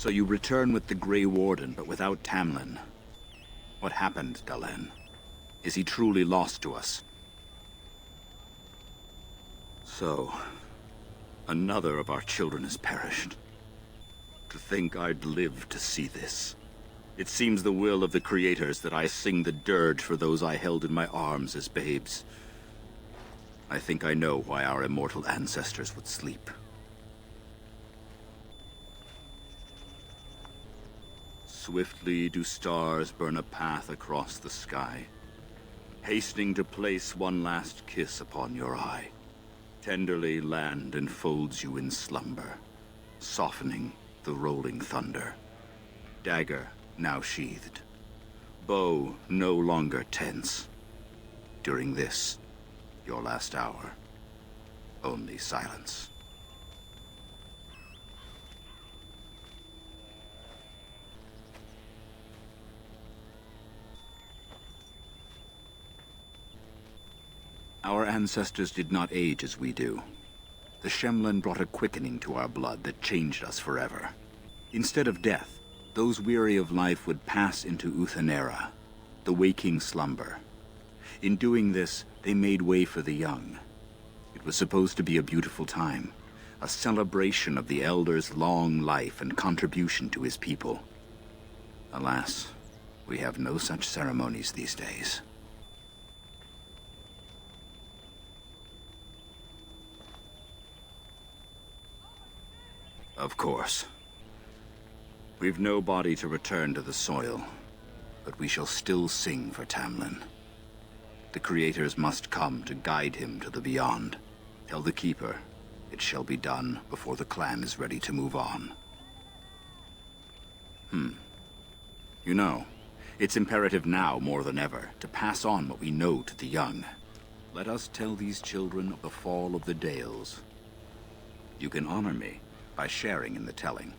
So you return with the Grey Warden, but without Tamlin. What happened, Dalen? Is he truly lost to us? So, another of our children has perished. To think I'd live to see this. It seems the will of the creators that I sing the dirge for those I held in my arms as babes. I think I know why our immortal ancestors would sleep. Swiftly do stars burn a path across the sky, hastening to place one last kiss upon your eye. Tenderly land enfolds you in slumber, softening the rolling thunder. Dagger now sheathed, bow no longer tense. During this, your last hour, only silence. Our ancestors did not age as we do. The Shemlin brought a quickening to our blood that changed us forever. Instead of death, those weary of life would pass into Uthanera, the waking slumber. In doing this, they made way for the young. It was supposed to be a beautiful time, a celebration of the Elder's long life and contribution to his people. Alas, we have no such ceremonies these days. Of course. We've no body to return to the soil, but we shall still sing for Tamlin. The creators must come to guide him to the beyond. Tell the Keeper, it shall be done before the clan is ready to move on. You know, it's imperative now more than ever to pass on what we know to the young. Let us tell these children of the fall of the Dales. You can honor me by sharing in the telling.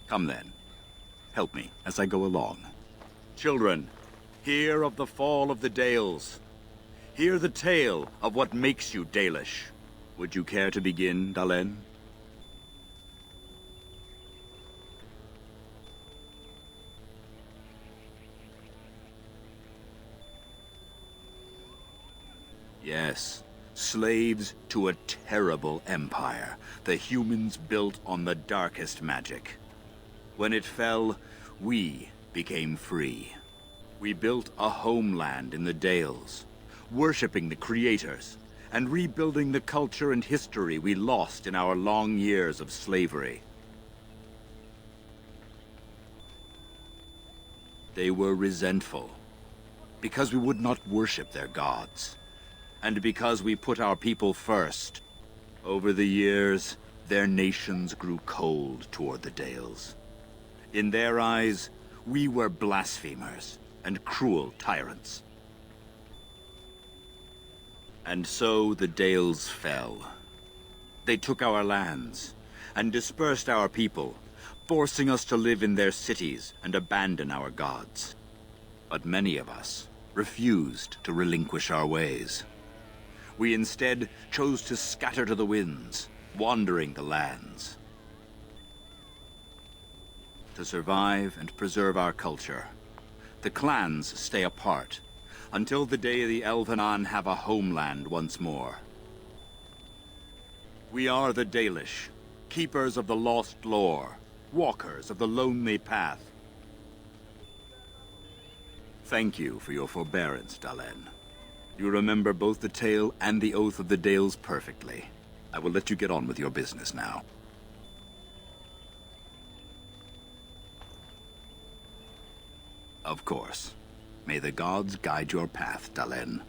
Come then. Help me as I go along. Children, hear of the fall of the Dales. Hear the tale of what makes you Dalish. Would you care to begin, Dalen? Yes, slaves to a terrible empire, the humans built on the darkest magic. When it fell, we became free. We built a homeland in the Dales, worshipping the creators, and rebuilding the culture and history we lost in our long years of slavery. They were resentful, because we would not worship their gods. And because we put our people first. Over the years, their nations grew cold toward the Dales. In their eyes, we were blasphemers and cruel tyrants. And so the Dales fell. They took our lands and dispersed our people, forcing us to live in their cities and abandon our gods. But many of us refused to relinquish our ways. We instead chose to scatter to the winds, wandering the lands. To survive and preserve our culture, the clans stay apart, until the day the Elvenan have a homeland once more. We are the Dalish, keepers of the lost lore, walkers of the lonely path. Thank you for your forbearance, Dalen. You remember both the tale and the Oath of the Dales perfectly. I will let you get on with your business now. Of course. May the gods guide your path, Dalen.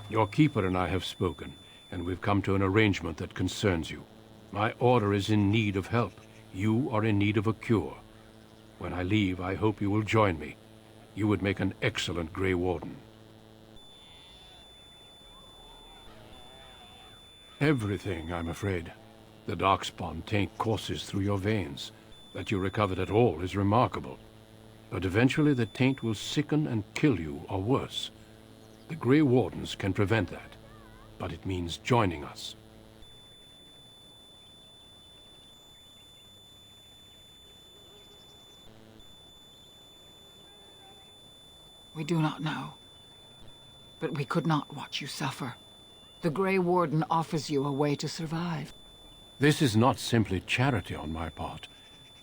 Your keeper and I have spoken, and we've come to an arrangement that concerns you. My order is in need of help. You are in need of a cure. When I leave, I hope you will join me. You would make an excellent Grey Warden. Everything, I'm afraid. The Darkspawn taint courses through your veins. That you recovered at all is remarkable. But eventually the taint will sicken and kill you, or worse. The Grey Wardens can prevent that, but it means joining us. We do not know. But we could not watch you suffer. The Grey Warden offers you a way to survive. This is not simply charity on my part.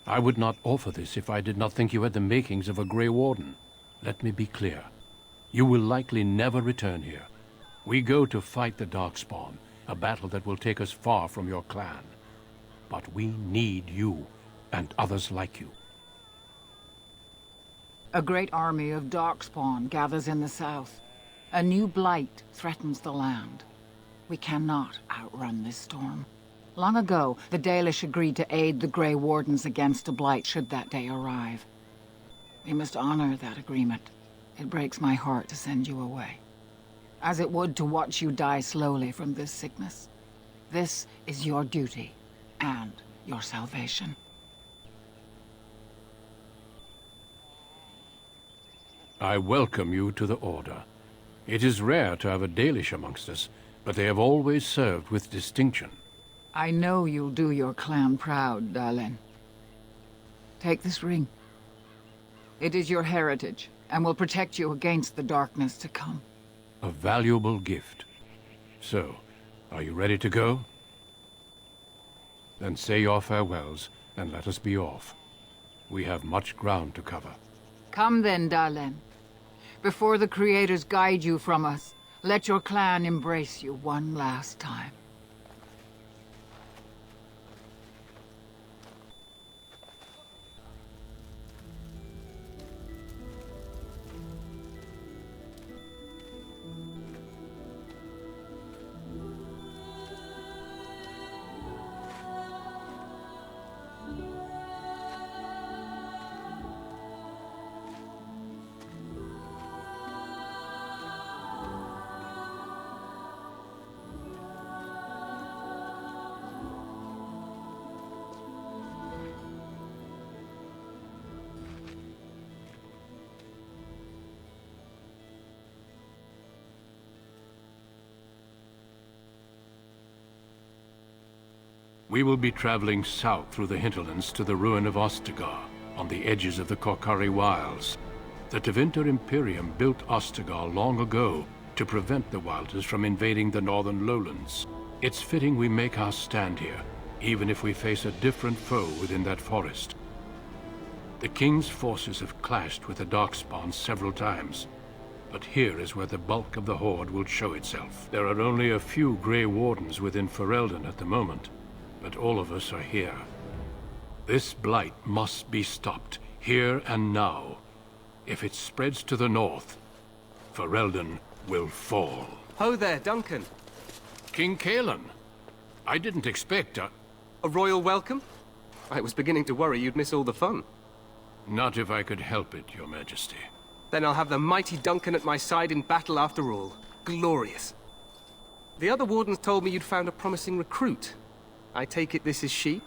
I would not offer this if I did not think you had the makings of a Grey Warden. Let me be clear. You will likely never return here. We go to fight the Darkspawn, a battle that will take us far from your clan. But we need you, and others like you. A great army of Darkspawn gathers in the south. A new blight threatens the land. We cannot outrun this storm. Long ago, the Dalish agreed to aid the Grey Wardens against a blight should that day arrive. We must honor that agreement. It breaks my heart to send you away, as it would to watch you die slowly from this sickness. This is your duty, and your salvation. I welcome you to the Order. It is rare to have a Dalish amongst us, but they have always served with distinction. I know you'll do your clan proud, Dalin. Take this ring. It is your heritage, and will protect you against the darkness to come. A valuable gift. So, are you ready to go? Then say your farewells, and let us be off. We have much ground to cover. Come then, Dalin. Before the Creators guide you from us, let your clan embrace you one last time. We will be traveling south through the hinterlands to the ruin of Ostagar, on the edges of the Korkari Wilds. The Tevinter Imperium built Ostagar long ago to prevent the Wilders from invading the northern lowlands. It's fitting we make our stand here, even if we face a different foe within that forest. The King's forces have clashed with the Darkspawn several times, but here is where the bulk of the Horde will show itself. There are only a few Grey Wardens within Ferelden at the moment, but all of us are here. This blight must be stopped, here and now. If it spreads to the north, Ferelden will fall. Ho there, Duncan. King Kaelan, I didn't expect A royal welcome? I was beginning to worry you'd miss all the fun. Not if I could help it, Your Majesty. Then I'll have the mighty Duncan at my side in battle after all. Glorious. The other wardens told me you'd found a promising recruit. I take it this is she?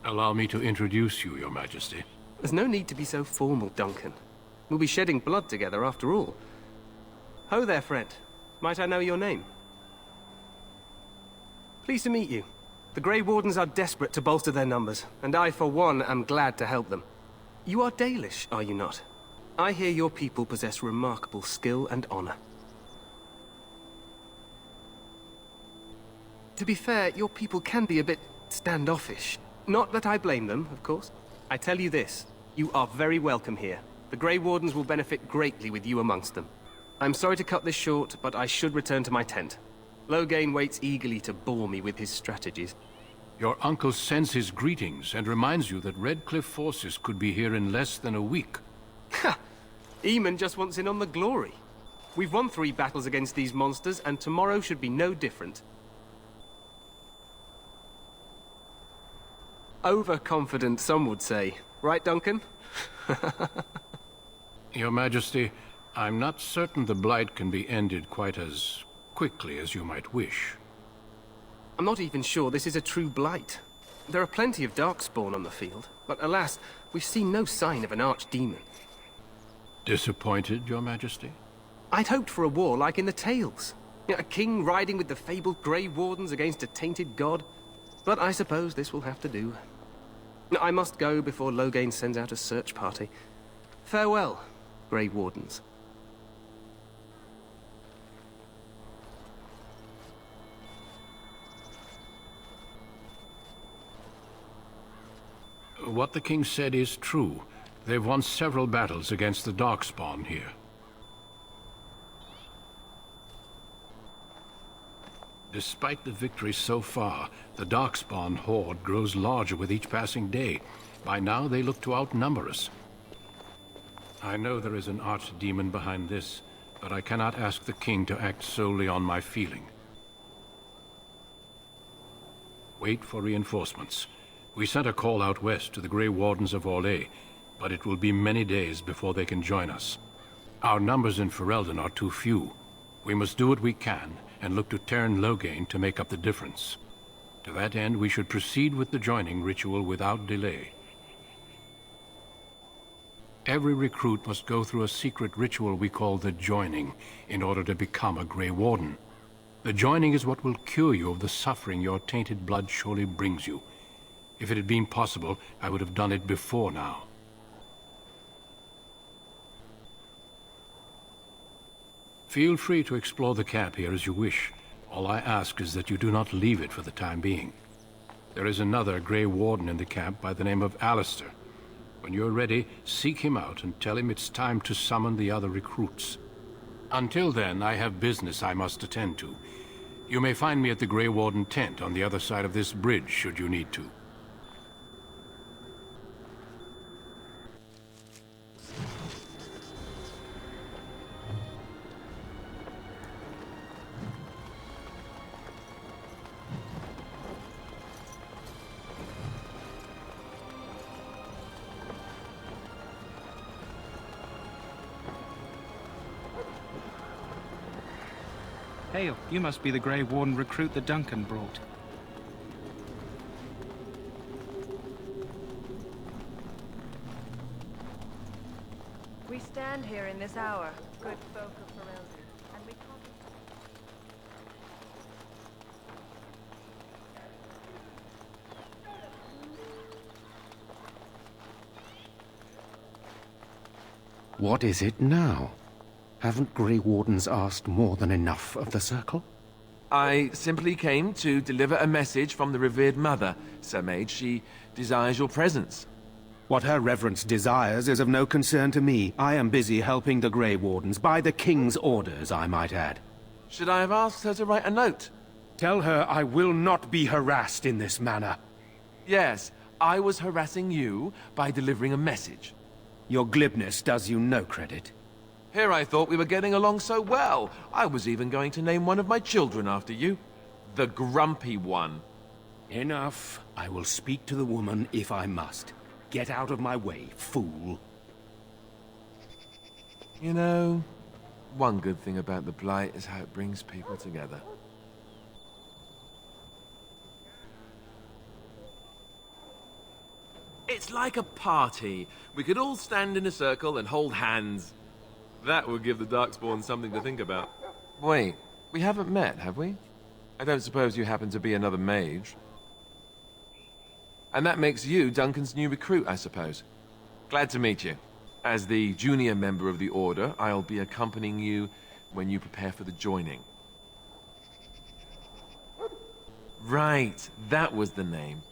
Allow me to introduce you, Your Majesty. There's no need to be so formal, Duncan. We'll be shedding blood together after all. Ho there, friend. Might I know your name? Pleased to meet you. The Grey Wardens are desperate to bolster their numbers, and I, for one, am glad to help them. You are Dalish, are you not? I hear your people possess remarkable skill and honor. To be fair, your people can be a bit standoffish. Not that I blame them, of course. I tell you this, you are very welcome here. The Grey Wardens will benefit greatly with you amongst them. I'm sorry to cut this short, but I should return to my tent. Loghain waits eagerly to bore me with his strategies. Your uncle sends his greetings and reminds you that Redcliffe forces could be here in less than a week. Ha! Eamon just wants in on the glory. We've won 3 battles against these monsters, and tomorrow should be no different. Overconfident, some would say. Right, Duncan? Your Majesty, I'm not certain the blight can be ended quite as quickly as you might wish. I'm not even sure this is a true blight. There are plenty of darkspawn on the field, but alas, we've seen no sign of an archdemon. Disappointed, Your Majesty? I'd hoped for a war like in the tales. A king riding with the fabled Grey Wardens against a tainted god. But I suppose this will have to do. I must go before Loghain sends out a search party. Farewell, Grey Wardens. What the king said is true. They've won several battles against the Darkspawn here. Despite the victory so far, the Darkspawn horde grows larger with each passing day. By now, they look to outnumber us. I know there is an archdemon behind this, but I cannot ask the king to act solely on my feeling. Wait for reinforcements. We sent a call out west to the Grey Wardens of Orlais, but it will be many days before they can join us. Our numbers in Ferelden are too few. We must do what we can, and look to Teyrn Loghain to make up the difference. To that end, we should proceed with the joining ritual without delay. Every recruit must go through a secret ritual we call the joining, in order to become a Grey Warden. The joining is what will cure you of the suffering your tainted blood surely brings you. If it had been possible, I would have done it before now. Feel free to explore the camp here as you wish. All I ask is that you do not leave it for the time being. There is another Grey Warden in the camp by the name of Alistair. When you're ready, seek him out and tell him it's time to summon the other recruits. Until then, I have business I must attend to. You may find me at the Grey Warden tent on the other side of this bridge, should you need to. Hail, you must be the Grey Warden recruit that Duncan brought. We stand here in this hour, good folk of Ferelden, and we What is it now? Haven't Grey Wardens asked more than enough of the Circle? I simply came to deliver a message from the revered mother, Sir Mage. She desires your presence. What her reverence desires is of no concern to me. I am busy helping the Grey Wardens, by the King's orders, I might add. Should I have asked her to write a note? Tell her I will not be harassed in this manner. Yes, I was harassing you by delivering a message. Your glibness does you no credit. Here I thought we were getting along so well. I was even going to name one of my children after you. The Grumpy One. Enough. I will speak to the woman if I must. Get out of my way, fool. You know, one good thing about the Blight is how it brings people together. It's like a party. We could all stand in a circle and hold hands. That would give the Darkspawn something to think about. Wait, we haven't met, have we? I don't suppose you happen to be another mage. And that makes you Duncan's new recruit, I suppose. Glad to meet you. As the junior member of the Order, I'll be accompanying you when you prepare for the joining. Right, that was the name.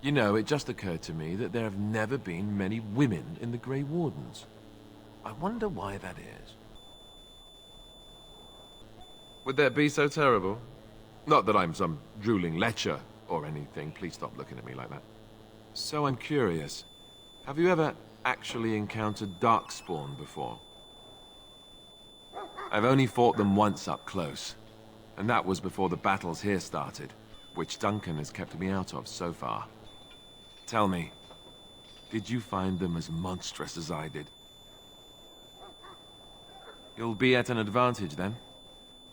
You know, it just occurred to me that there have never been many women in the Grey Wardens. I wonder why that is. Would that be so terrible? Not that I'm some drooling lecher or anything. Please stop looking at me like that. So I'm curious. Have you ever actually encountered Darkspawn before? I've only fought them once up close. And that was before the battles here started, which Duncan has kept me out of so far. Tell me, did you find them as monstrous as I did? You'll be at an advantage, then.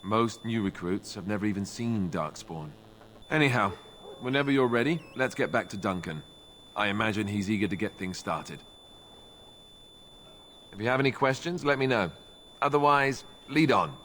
Most new recruits have never even seen Darkspawn. Anyhow, whenever you're ready, let's get back to Duncan. I imagine he's eager to get things started. If you have any questions, let me know. Otherwise, lead on.